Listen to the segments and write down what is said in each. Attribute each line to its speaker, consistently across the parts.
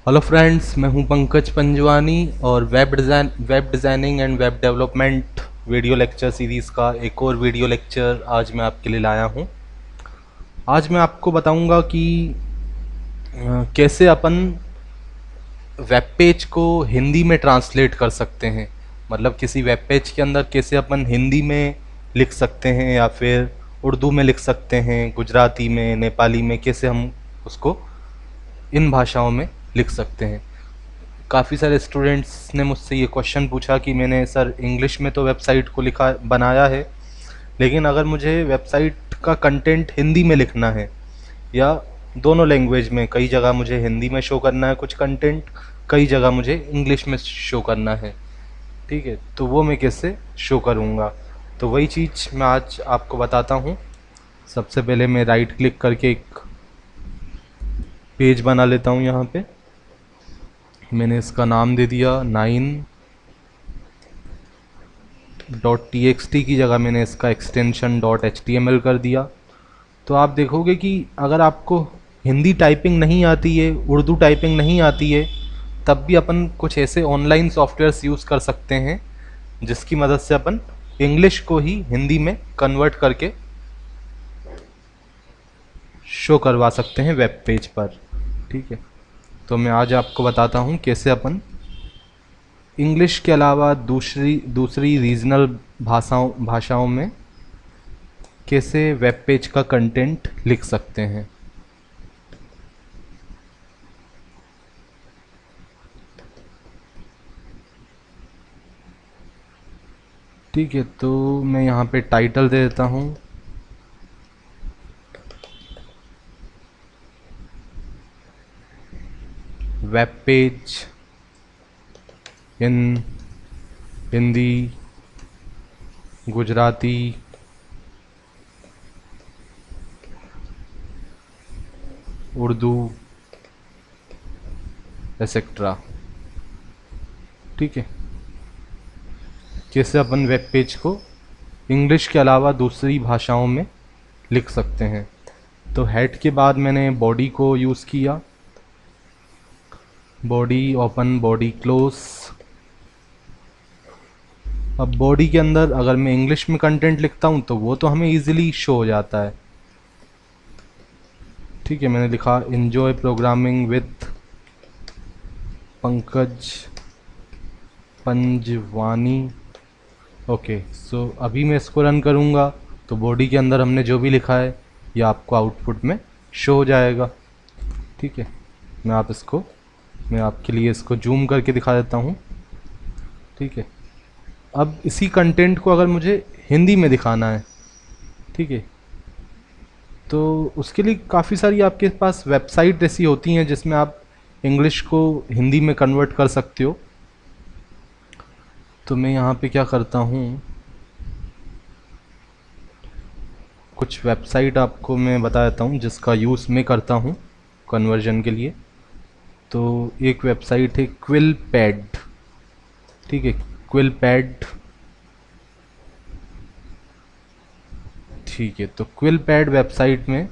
Speaker 1: Hello friends, मैं हूं पंकज पंजवानी और web designing and web development video lecture series का एक और वीडियो लेक्चर आज मैं आपके लिए लाया हूं। आज मैं आपको बताऊंगा कि कैसे अपन वेब पेज को हिंदी में ट्रांसलेट कर सकते हैं। मतलब किसी वेब पेज के अंदर कैसे अपन हिंदी में लिख सकते हैं या फिर उर्दू में लिख सकते हैं, गुजराती में, नेपाली में, कैसे हम उसको इन भाषाओं में लिख सकते हैं। काफ़ी सारे स्टूडेंट्स ने मुझसे ये क्वेश्चन पूछा कि मैंने सर इंग्लिश में तो वेबसाइट को लिखा बनाया है, लेकिन अगर मुझे वेबसाइट का कंटेंट हिंदी में लिखना है या दोनों लैंग्वेज में, कई जगह मुझे हिंदी में शो करना है कुछ कंटेंट, कई जगह मुझे इंग्लिश में शो करना है, ठीक है, तो वो मैं कैसे शो करूँगा। तो वही चीज़ मैं आज आपको बताता हूँ। सबसे पहले मैं राइट क्लिक करके एक पेज बना लेता हूँ। यहाँ पे मैंने इसका नाम दे दिया 9.txt की जगह मैंने इसका एक्सटेंशन .html कर दिया। तो आप देखोगे कि अगर आपको हिंदी टाइपिंग नहीं आती है, उर्दू टाइपिंग नहीं आती है, तब भी अपन कुछ ऐसे ऑनलाइन सॉफ्टवेयर्स यूज़ कर सकते हैं जिसकी मदद से अपन इंग्लिश को ही हिंदी में कन्वर्ट करके शो करवा सकते हैं वेब पेज पर। ठीक है, तो मैं आज आपको बताता हूँ कैसे अपन इंग्लिश के अलावा दूसरी दूसरी रीजनल भाषाओं में कैसे वेब पेज का कंटेंट लिख सकते हैं। ठीक है, तो मैं यहाँ पे टाइटल दे देता हूँ web page in Hindi, Gujarati, Urdu, etcetera. ठीक है, कैसे अपन वेब पेज को इंग्लिश के अलावा दूसरी भाषाओं में लिख सकते हैं। तो हेड के बाद मैंने बॉडी को यूज़ किया, बॉडी ओपन, बॉडी क्लोज। अब बॉडी के अंदर अगर मैं इंग्लिश में कंटेंट लिखता हूँ तो वो तो हमें इजीली शो हो जाता है। ठीक है, मैंने लिखा enjoy programming with Pankaj Panjwani. Okay, so अभी मैं इसको रन करूँगा तो बॉडी के अंदर हमने जो भी लिखा है ये आपको आउटपुट में शो हो जाएगा। ठीक है, मैं आपके लिए इसको जूम करके दिखा देता हूँ। ठीक है, अब इसी कंटेंट को अगर मुझे हिंदी में दिखाना है, ठीक है, तो उसके लिए काफ़ी सारी आपके पास वेबसाइट ऐसी होती हैं जिसमें आप इंग्लिश को हिंदी में कन्वर्ट कर सकते हो। तो मैं यहाँ पे क्या करता हूँ, कुछ वेबसाइट आपको मैं बता देता हूँ जिसका यूज़ मैं करता हूँ कन्वर्जन के लिए। तो एक वेबसाइट है क्विल पैड। ठीक है, क्विल पैड। ठीक है, तो क्विल पैड वेबसाइट में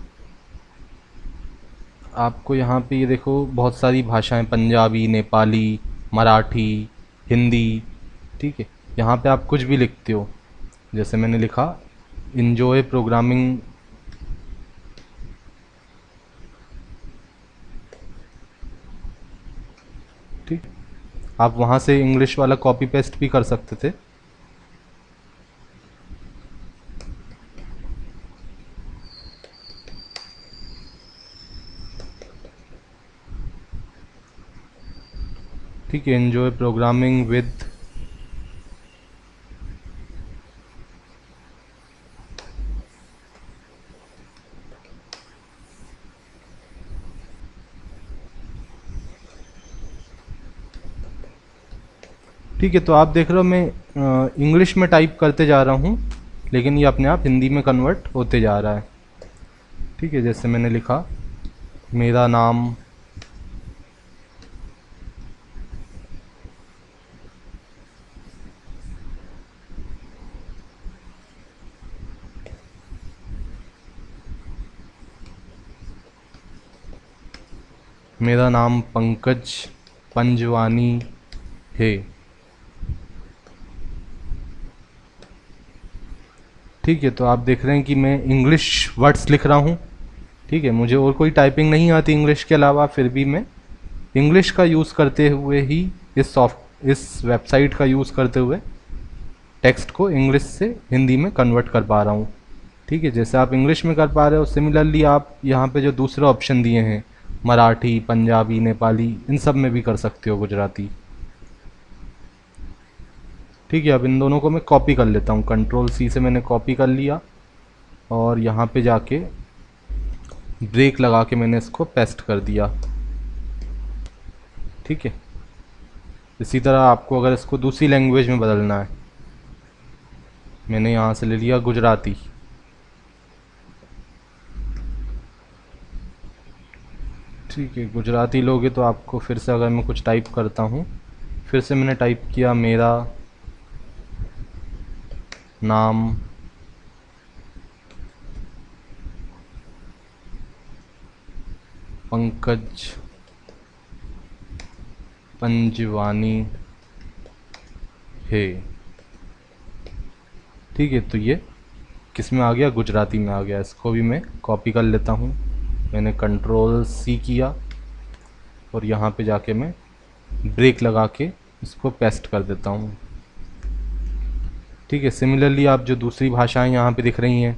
Speaker 1: आपको यहाँ पे ये देखो बहुत सारी भाषाएं, पंजाबी, नेपाली, मराठी, हिंदी। ठीक है, यहाँ पे आप कुछ भी लिखते हो, जैसे मैंने लिखा इन्जॉय प्रोग्रामिंग। ठीक, आप वहाँ से इंग्लिश वाला कॉपी पेस्ट भी कर सकते थे। ठीक है, इन्जॉय प्रोग्रामिंग विद, ठीक है, तो आप देख रहे हो मैं इंग्लिश में टाइप करते जा रहा हूँ लेकिन ये अपने आप हिंदी में कन्वर्ट होते जा रहा है। ठीक है, जैसे मैंने लिखा मेरा नाम, मेरा नाम पंकज पंजवानी है। ठीक है, तो आप देख रहे हैं कि मैं इंग्लिश वर्ड्स लिख रहा हूँ। ठीक है, मुझे और कोई टाइपिंग नहीं आती इंग्लिश के अलावा, फिर भी मैं इंग्लिश का यूज़ करते हुए ही इस वेबसाइट का यूज़ करते हुए टेक्स्ट को इंग्लिश से हिंदी में कन्वर्ट कर पा रहा हूँ। ठीक है, जैसे आप इंग्लिश में कर पा रहे हो, सिमिलरली आप यहाँ पे जो दूसरे ऑप्शन दिए हैं मराठी, पंजाबी, नेपाली, इन सब में भी कर सकते हो, गुजराती। ठीक है, अब इन दोनों को मैं कॉपी कर लेता हूँ। कंट्रोल सी से मैंने कॉपी कर लिया और यहाँ पे जाके ब्रेक लगा के मैंने इसको पेस्ट कर दिया। ठीक है, इसी तरह आपको अगर इसको दूसरी लैंग्वेज में बदलना है, मैंने यहाँ से ले लिया गुजराती। ठीक है, गुजराती लोगे तो आपको फिर से, अगर मैं कुछ टाइप करता हूँ, फिर से मैंने टाइप किया मेरा नाम पंकज पंजवानी है। ठीक है, तो ये किस में आ गया? गुजराती में आ गया। इसको भी मैं कॉपी कर लेता हूँ। मैंने कंट्रोल सी किया और यहाँ पे जाके मैं ब्रेक लगा के इसको पेस्ट कर देता हूँ। ठीक है, सिमिलरली आप जो दूसरी भाषाएं यहाँ पे दिख रही हैं,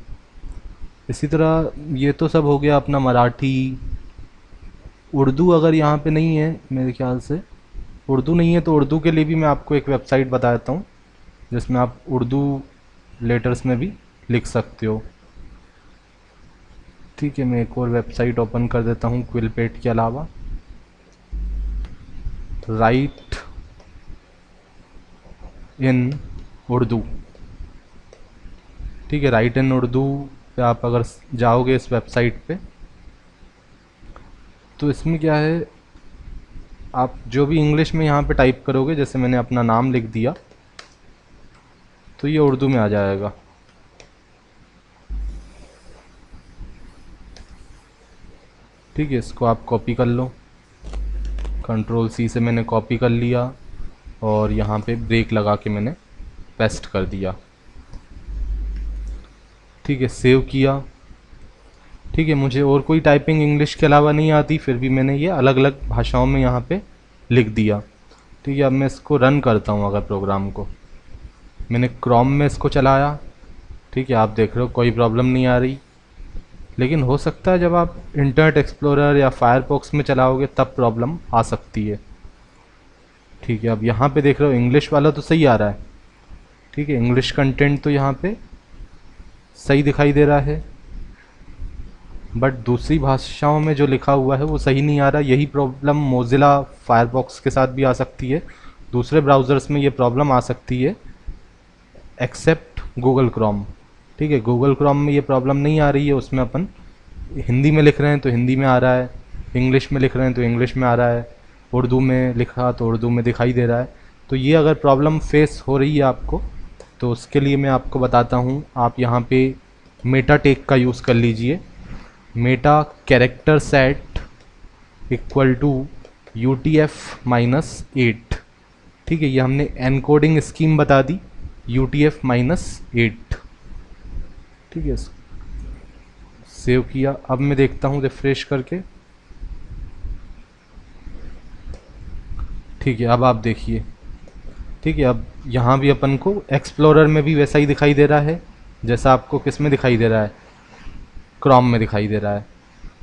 Speaker 1: इसी तरह ये तो सब हो गया अपना मराठी। उर्दू अगर यहाँ पे नहीं है, मेरे ख्याल से उर्दू नहीं है, तो उर्दू के लिए भी मैं आपको एक वेबसाइट बता देता हूँ जिसमें आप उर्दू लेटर्स में भी लिख सकते हो। ठीक है, मैं एक और वेबसाइट ओपन कर देता हूँ क्विलपेट के अलावा। राइट इन उर्दू। ठीक है, राइट इन उर्दू पे आप अगर जाओगे इस वेबसाइट पे, तो इसमें क्या है, आप जो भी इंग्लिश में यहाँ पे टाइप करोगे, जैसे मैंने अपना नाम लिख दिया, तो ये उर्दू में आ जाएगा। ठीक है, इसको आप कॉपी कर लो। कंट्रोल सी से मैंने कॉपी कर लिया और यहाँ पे ब्रेक लगा के मैंने पेस्ट कर दिया। ठीक है, सेव किया। ठीक है, मुझे और कोई टाइपिंग इंग्लिश के अलावा नहीं आती, फिर भी मैंने ये अलग अलग भाषाओं में यहाँ पे लिख दिया। ठीक है, अब मैं इसको रन करता हूँ। अगर प्रोग्राम को मैंने क्रोम में इसको चलाया, ठीक है, आप देख रहे हो कोई प्रॉब्लम नहीं आ रही, लेकिन हो सकता है जब आप इंटरनेट एक्सप्लोरर या फायरफॉक्स में चलाओगे तब प्रॉब्लम आ सकती है। ठीक है, अब यहाँ पे देख रहे हो इंग्लिश वाला तो सही आ रहा है। ठीक है, इंग्लिश कंटेंट तो यहाँ पे सही दिखाई दे रहा है, बट दूसरी भाषाओं में जो लिखा हुआ है वो सही नहीं आ रहा। यही प्रॉब्लम मोज़िला फायरफॉक्स के साथ भी आ सकती है, दूसरे ब्राउज़र्स में ये प्रॉब्लम आ सकती है, एक्सेप्ट गूगल क्रोम। ठीक है, गूगल क्रोम में ये प्रॉब्लम नहीं आ रही है। उसमें अपन हिंदी में लिख रहे हैं तो हिंदी में आ रहा है, इंग्लिश में लिख रहे हैं तो इंग्लिश में आ रहा है, उर्दू में लिखा तो उर्दू में दिखाई दे रहा है। तो ये अगर प्रॉब्लम फेस हो रही है आपको, तो उसके लिए मैं आपको बताता हूँ। आप यहाँ पे मेटा टेक का यूज़ कर लीजिए। Meta character set equal to UTF-8। ठीक है, ये हमने एनकोडिंग स्कीम बता दी, UTF-8। ठीक है, सेव किया। अब मैं देखता हूँ रिफ्रेश करके। ठीक है, अब आप देखिए। ठीक है, अब यहाँ भी अपन को एक्सप्लोरर में भी वैसा ही दिखाई दे रहा है जैसा आपको किस में दिखाई दे रहा है, क्रोम में दिखाई दे रहा है।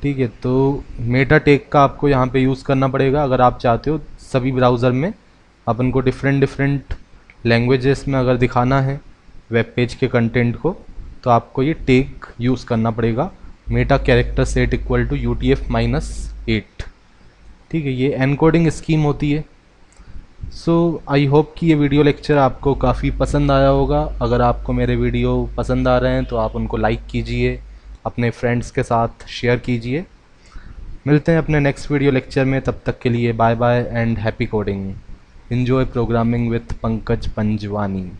Speaker 1: ठीक है, तो मेटा टेक का आपको यहाँ पे यूज़ करना पड़ेगा अगर आप चाहते हो सभी ब्राउज़र में अपन को डिफरेंट लैंग्वेजेस में अगर दिखाना है वेब पेज के कंटेंट को, तो आपको ये टेक यूज़ करना पड़ेगा, meta character set equal to UTF-8। ठीक है, ये एनकोडिंग स्कीम होती है। सो आई होप कि ये वीडियो लेक्चर आपको काफ़ी पसंद आया होगा। अगर आपको मेरे वीडियो पसंद आ रहे हैं तो आप उनको लाइक कीजिए, अपने फ्रेंड्स के साथ शेयर कीजिए। मिलते हैं अपने नेक्स्ट वीडियो लेक्चर में, तब तक के लिए bye bye and happy coding. Enjoy programming with Pankaj Panjwani.